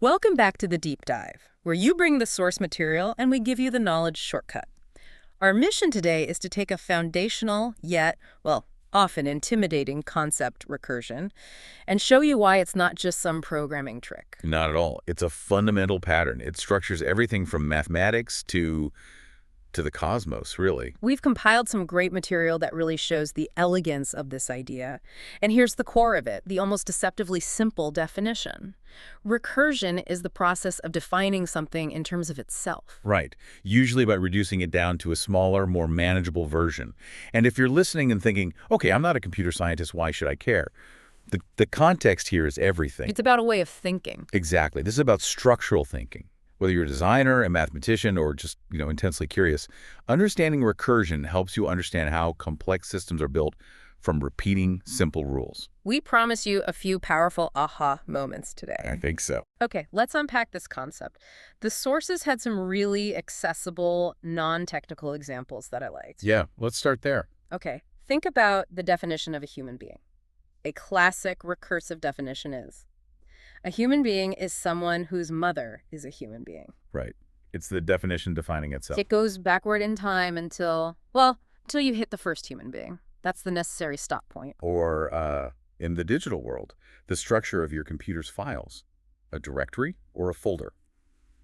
Welcome back to the Deep Dive, where you bring the source material and we give you the knowledge shortcut. Our mission today is to take a foundational, yet, well, often intimidating concept, recursion, and show you why it's not just some programming trick. Not at all. It's a fundamental pattern. It structures everything from mathematics to the cosmos, really. We've compiled some great material that really shows the elegance of this idea. And here's the core of it, the almost deceptively simple definition. Recursion is the process of defining something in terms of itself. Right. Usually by reducing it down to a smaller, more manageable version. And if you're listening and thinking, okay, I'm not a computer scientist, why should I care? The context here is everything. It's about a way of thinking. Exactly. This is about structural thinking. Whether you're a designer, a mathematician, or just, intensely curious, understanding recursion helps you understand how complex systems are built from repeating simple rules. We promise you a few powerful aha moments today. I think so. Okay, let's unpack this concept. The sources had some really accessible, non-technical examples that I liked. Yeah, let's start there. Okay, think about the definition of a human being. A classic recursive definition is, a human being is someone whose mother is a human being. Right. It's the definition defining itself. It goes backward in time until you hit the first human being. That's the necessary stop point. Or in the digital world, the structure of your computer's files, a directory or a folder.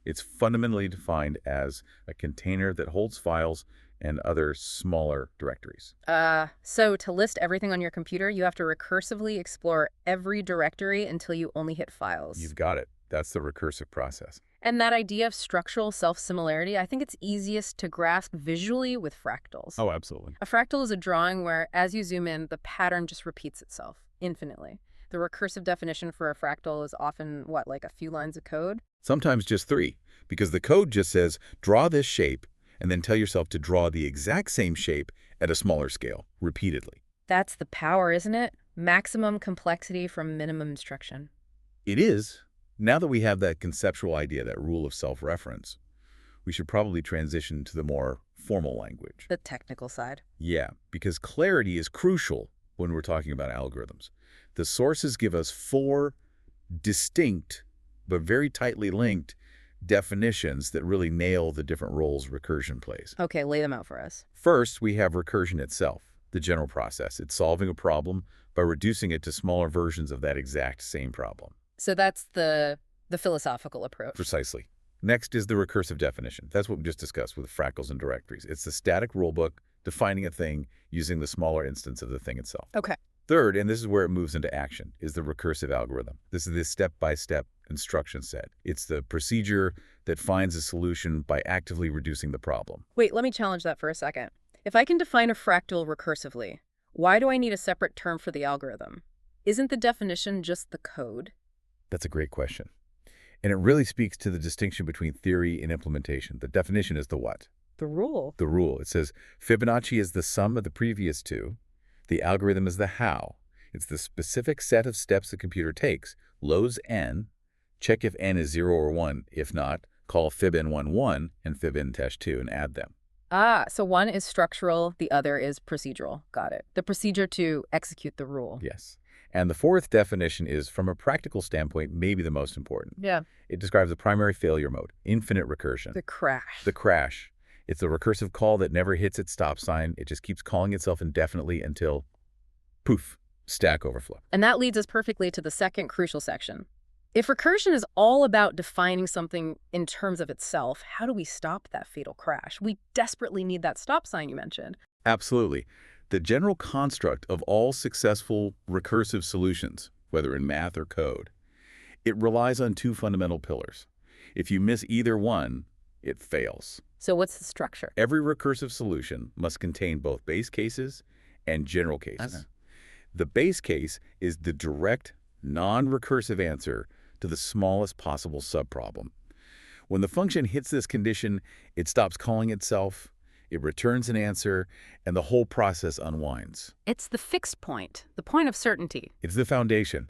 It's fundamentally defined as a container that holds files and other smaller directories. So to list everything on your computer, you have to recursively explore every directory until you only hit files. You've got it. That's the recursive process. And that idea of structural self-similarity, I think it's easiest to grasp visually with fractals. Oh, absolutely. A fractal is a drawing where, as you zoom in, the pattern just repeats itself infinitely. The recursive definition for a fractal is often, like a few lines of code? Sometimes just 3, because the code just says, draw this shape, and then tell yourself to draw the exact same shape at a smaller scale, repeatedly. That's the power, isn't it? Maximum complexity from minimum instruction. It is. Now that we have that conceptual idea, that rule of self-reference, we should probably transition to the more formal language. The technical side. Yeah, because clarity is crucial when we're talking about algorithms. The sources give us 4 distinct, but very tightly linked definitions that really nail the different roles recursion plays. Okay, lay them out for us. First, we have recursion itself, the general process. It's solving a problem by reducing it to smaller versions of that exact same problem. So that's the philosophical approach. Precisely. Next is the recursive definition. That's what we just discussed with fractals and directories. It's the static rulebook defining a thing using the smaller instance of the thing itself. Okay. Third, and this is where it moves into action, is the recursive algorithm. This is the step-by-step instruction set. It's the procedure that finds a solution by actively reducing the problem. Wait, let me challenge that for a second. If I can define a fractal recursively, why do I need a separate term for the algorithm? Isn't the definition just the code? That's a great question. And it really speaks to the distinction between theory and implementation. The definition is the what? The rule. The rule. It says Fibonacci is the sum of the previous 2. The algorithm is the how. It's the specific set of steps the computer takes. Loads n, check if n is 0 or 1. If not, call fibn11 and fibn-2 and add them. So one is structural, the other is procedural. Got it. The procedure to execute the rule. Yes. And the 4th definition is, from a practical standpoint, maybe the most important. Yeah. It describes the primary failure mode, infinite recursion. The crash. The crash. It's a recursive call that never hits its stop sign. It just keeps calling itself indefinitely until, poof, Stack Overflow. And that leads us perfectly to the second crucial section. If recursion is all about defining something in terms of itself, how do we stop that fatal crash? We desperately need that stop sign you mentioned. Absolutely. The general construct of all successful recursive solutions, whether in math or code, it relies on 2 fundamental pillars. If you miss either one, it fails. So what's the structure? Every recursive solution must contain both base cases and general cases. Okay. The base case is the direct, non-recursive answer to the smallest possible subproblem. When the function hits this condition, it stops calling itself, it returns an answer, and the whole process unwinds. It's the fixed point, the point of certainty. It's the foundation.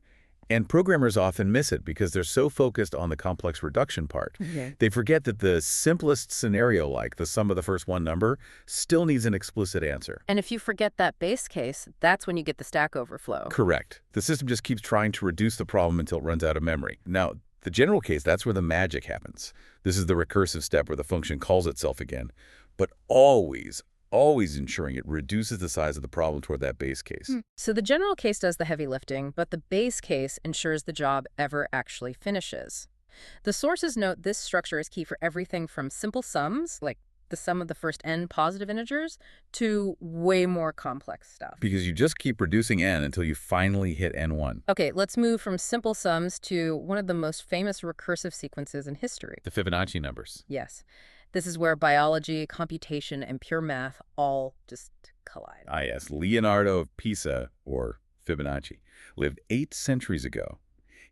And programmers often miss it because they're so focused on the complex reduction part. Okay. They forget that the simplest scenario, like the sum of the first one number, still needs an explicit answer. And if you forget that base case, that's when you get the Stack Overflow. Correct. The system just keeps trying to reduce the problem until it runs out of memory. Now, The general case, that's where the magic happens. This is the recursive step where the function calls itself again, but always ensuring it reduces the size of the problem toward that base case. So the general case does the heavy lifting, but the base case ensures the job ever actually finishes. The sources note this structure is key for everything from simple sums, like the sum of the first n positive integers, to way more complex stuff. Because you just keep reducing n until you finally hit n1. Okay, let's move from simple sums to one of the most famous recursive sequences in history. The Fibonacci numbers. Yes. This is where biology, computation, and pure math all just collide. Ah, yes, Leonardo of Pisa, or Fibonacci, lived 8 centuries ago.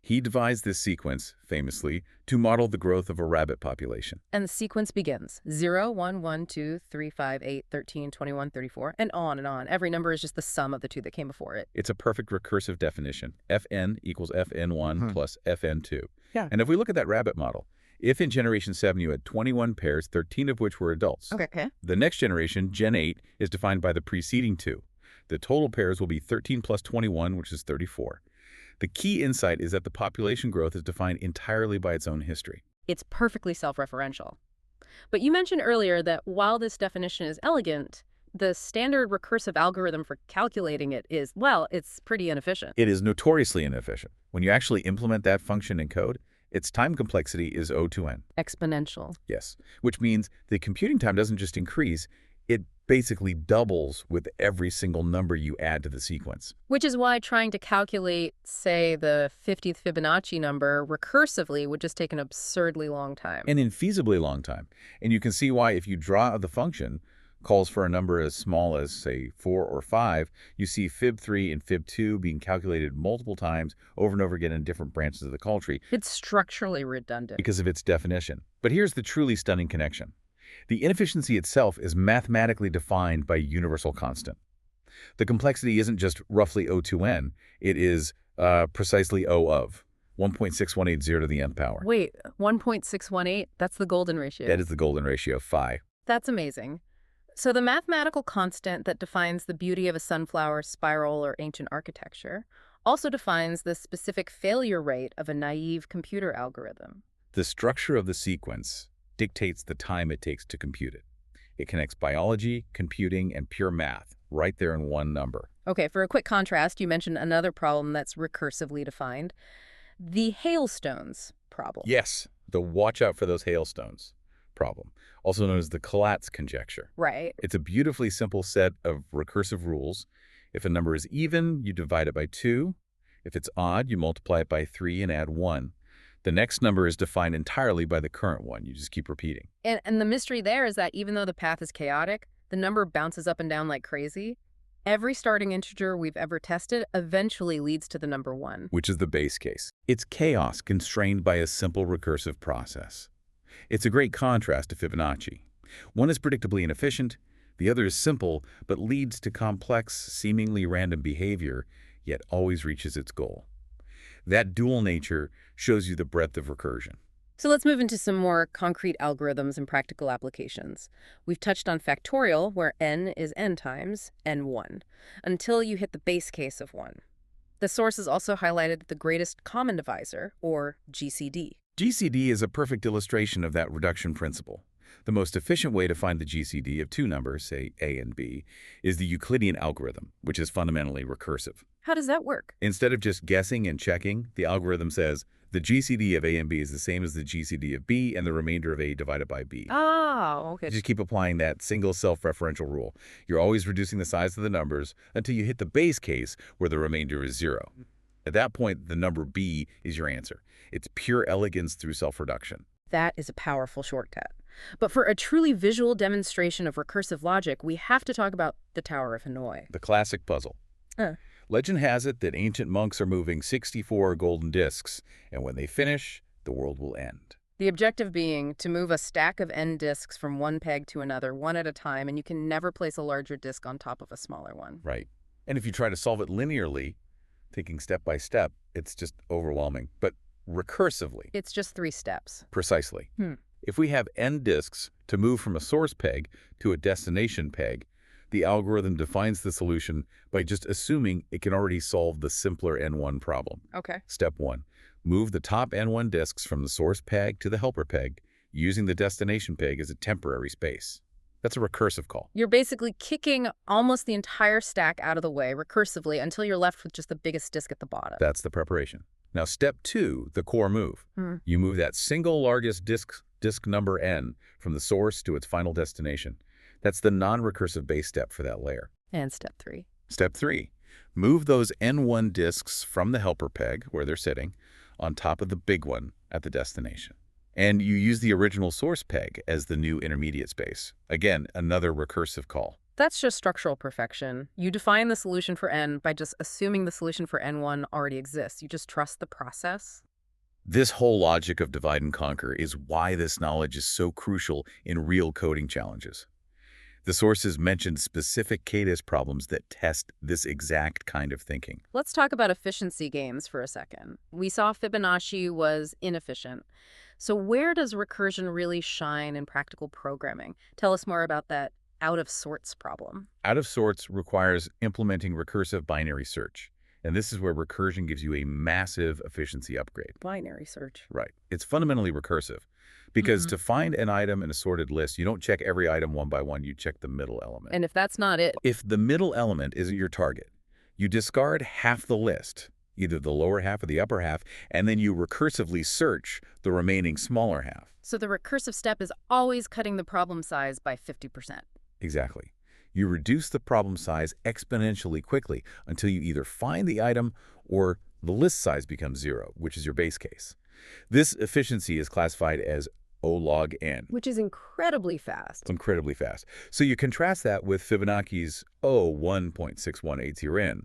He devised this sequence, famously, to model the growth of a rabbit population. And the sequence begins 0, 1, 1, 2, 3, 5, 8, 13, 21, 34, and on and on. Every number is just the sum of the two that came before it. It's a perfect recursive definition. Fn equals Fn1 plus Fn2. Yeah. And if we look at that rabbit model, if in generation 7 you had 21 pairs, 13 of which were adults, Okay. the next generation, Gen 8, is defined by the preceding 2. The total pairs will be 13 plus 21, which is 34. The key insight is that the population growth is defined entirely by its own history. It's perfectly self-referential. But you mentioned earlier that while this definition is elegant, the standard recursive algorithm for calculating it is, well, it's pretty inefficient. It is notoriously inefficient. When you actually implement that function in code, its time complexity is O to n. Exponential. Yes, which means the computing time doesn't just increase, it basically doubles with every single number you add to the sequence. Which is why trying to calculate, say, the 50th Fibonacci number recursively would just take an absurdly long time. An infeasibly long time. And you can see why if you draw the function calls for a number as small as, say, 4 or 5, you see fib3 and fib2 being calculated multiple times over and over again in different branches of the call tree. It's structurally redundant. Because of its definition. But here's the truly stunning connection. The inefficiency itself is mathematically defined by a universal constant. The complexity isn't just roughly O to n, it is precisely O of 1.6180 to the nth power. Wait, 1.618? That's the golden ratio. That is the golden ratio, phi. That's amazing. So the mathematical constant that defines the beauty of a sunflower, spiral, or ancient architecture also defines the specific failure rate of a naive computer algorithm. The structure of the sequence dictates the time it takes to compute it. It connects biology, computing, and pure math right there in one number. Okay, for a quick contrast, you mentioned another problem that's recursively defined, the hailstones problem. Yes, the watch out for those hailstones problem, also known as the Collat's conjecture. Right. It's a beautifully simple set of recursive rules. If a number is even, you divide it by 2. If it's odd, you multiply it by 3 and add 1. The next number is defined entirely by the current one. You just keep repeating. And the mystery there is that even though the path is chaotic, the number bounces up and down like crazy. Every starting integer we've ever tested eventually leads to the number 1. Which is the base case. It's chaos constrained by a simple recursive process. It's a great contrast to Fibonacci. One is predictably inefficient, the other is simple, but leads to complex, seemingly random behavior, yet always reaches its goal. That dual nature shows you the breadth of recursion. So let's move into some more concrete algorithms and practical applications. We've touched on factorial, where n is n times n1, until you hit the base case of 1. The source has also highlighted the greatest common divisor, or GCD. GCD is a perfect illustration of that reduction principle. The most efficient way to find the GCD of two numbers, say a and b, is the Euclidean algorithm, which is fundamentally recursive. How does that work? Instead of just guessing and checking, the algorithm says the GCD of a and b is the same as the GCD of b and the remainder of a divided by b. Oh, okay. You just keep applying that single self-referential rule. You're always reducing the size of the numbers until you hit the base case where the remainder is 0. At that point, the number b is your answer. It's pure elegance through self-reduction. That is a powerful shortcut. But for a truly visual demonstration of recursive logic, we have to talk about the Tower of Hanoi. The classic puzzle. Legend has it that ancient monks are moving 64 golden discs, and when they finish, the world will end. The objective being to move a stack of n discs from one peg to another, one at a time, and you can never place a larger disc on top of a smaller one. Right. And if you try to solve it linearly, taking step by step, it's just overwhelming. But recursively. It's just 3 steps. Precisely. If we have n disks to move from a source peg to a destination peg, the algorithm defines the solution by just assuming it can already solve the simpler n1 problem. Okay. Step 1. Move the top N1 disks from the source peg to the helper peg, using the destination peg as a temporary space. That's a recursive call. You're basically kicking almost the entire stack out of the way recursively until you're left with just the biggest disk at the bottom. That's the preparation. Now, step 2, the core move. You move that single largest disk number n from the source to its final destination. That's the non-recursive base step for that layer. And step 3. Step 3, move those N1 disks from the helper peg, where they're sitting, on top of the big one at the destination. And you use the original source peg as the new intermediate space. Again, another recursive call. That's just structural perfection. You define the solution for n by just assuming the solution for n1 already exists. You just trust the process. This whole logic of divide and conquer is why this knowledge is so crucial in real coding challenges. The sources mentioned specific KDIS problems that test this exact kind of thinking. Let's talk about efficiency games for a second. We saw Fibonacci was inefficient. So where does recursion really shine in practical programming? Tell us more about that out-of-sorts problem. Out of sorts requires implementing recursive binary search. And this is where recursion gives you a massive efficiency upgrade. Binary search. Right. It's fundamentally recursive. Because to find an item in a sorted list, you don't check every item one by one, you check the middle element. And if that's not it, If the middle element isn't your target, you discard half the list, either the lower half or the upper half, and then you recursively search the remaining smaller half. so the recursive step is always cutting the problem size by 50%. Exactly. You reduce the problem size exponentially quickly until you either find the item or the list size becomes 0, which is your base case. This efficiency is classified as O log n. Which is incredibly fast. It's incredibly fast. So you contrast that with Fibonacci's O 1.6180n.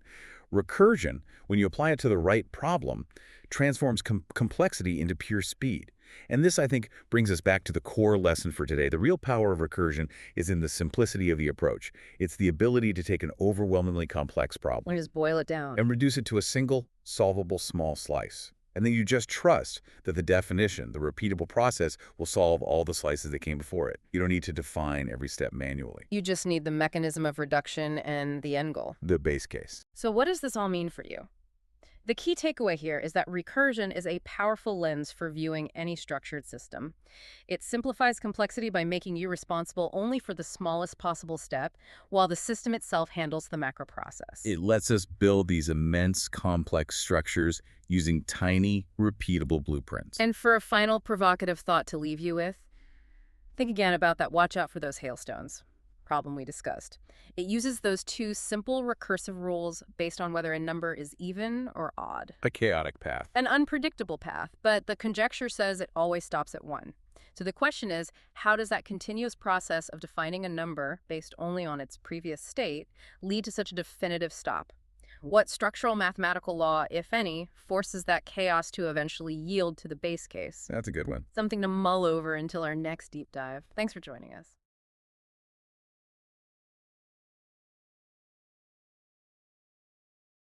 Recursion, when you apply it to the right problem, transforms complexity into pure speed. And this, I think, brings us back to the core lesson for today. The real power of recursion is in the simplicity of the approach. It's the ability to take an overwhelmingly complex problem We just boil it down. and reduce it to a single, solvable small slice. And then you just trust that the definition, the repeatable process, will solve all the slices that came before it. You don't need to define every step manually. You just need the mechanism of reduction and the end goal. The base case. So what does this all mean for you? The key takeaway here is that recursion is a powerful lens for viewing any structured system. It simplifies complexity by making you responsible only for the smallest possible step, while the system itself handles the macro process. It lets us build these immense, complex structures using tiny, repeatable blueprints. And for a final provocative thought to leave you with, think again about that watch out for those hailstones problem we discussed. It uses those two simple recursive rules based on whether a number is even or odd. A chaotic path. An unpredictable path, but the conjecture says it always stops at 1. So the question is, how does that continuous process of defining a number based only on its previous state lead to such a definitive stop? What structural mathematical law, if any, forces that chaos to eventually yield to the base case? That's a good one. Something to mull over until our next deep dive. Thanks for joining us.